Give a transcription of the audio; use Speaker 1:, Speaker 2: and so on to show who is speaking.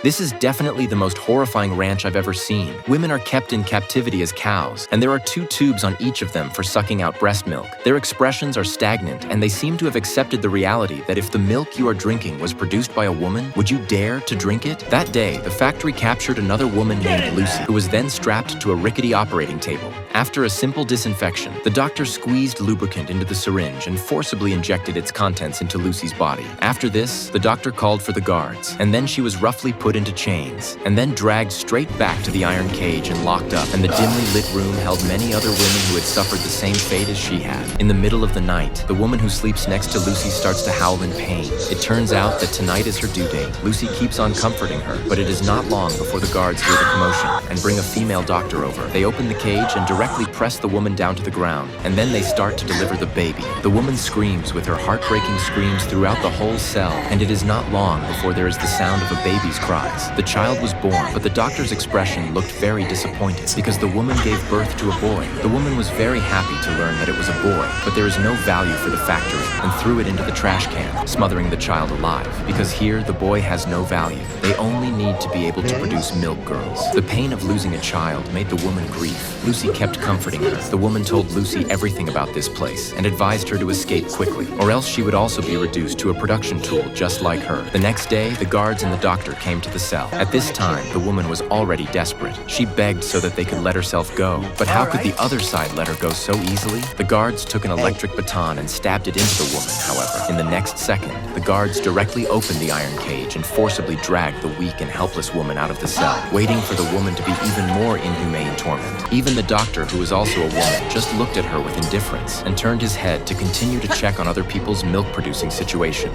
Speaker 1: This is definitely the most horrifying ranch I've ever seen. Women are kept in captivity as cows, and there are 2 tubes on each of them for sucking out breast milk. Their expressions are stagnant, and they seem to have accepted the reality that if the milk you are drinking was produced by a woman, would you dare to drink it? That day, the factory captured another woman named Lucy, who was then strapped to a rickety operating table. After a simple disinfection, the doctor squeezed lubricant into the syringe and forcibly injected its contents into Lucy's body. After this, the doctor called for the guards, and then she was roughly put into chains, and then dragged straight back to the iron cage and locked up, and the dimly lit room held many other women who had suffered the same fate as she had. In the middle of the night, the woman who sleeps next to Lucy starts to howl in pain. It turns out that tonight is her due date. Lucy keeps on comforting her, but it is not long before the guards hear the commotion and bring a female doctor over. They open the cage and directly press the woman down to the ground, and then they start to deliver the baby. The woman screams with her heartbreaking screams throughout the whole cell, and it is not long before there is the sound of a baby's cries. The child was born, but the doctor's expression looked very disappointed because the woman gave birth to a boy. The woman was very happy to learn that it was a boy, but there is no value for the factory, and threw it into the trash can, smothering the child alive, because here the boy has no value. They only need to be able to produce milk girls. The pain of losing a child made the woman grieve. Lucy kept comforting her. The woman told Lucy everything about this place and advised her to escape quickly, or else she would also be reduced to a production tool just like her. The next day, the guards and the doctor came to the cell. At this time, the woman was already desperate. She begged so that they could let herself go. But how could the other side let her go so easily? The guards took an electric baton and stabbed it into the woman, however. In the next second, the guards directly opened the iron cage and forcibly dragged the weak and helpless woman out of the cell, waiting for the woman to be even more inhumane torment. Even the doctor, who was also a woman, just looked at her with indifference and turned his head to continue to check on other people's milk-producing situation.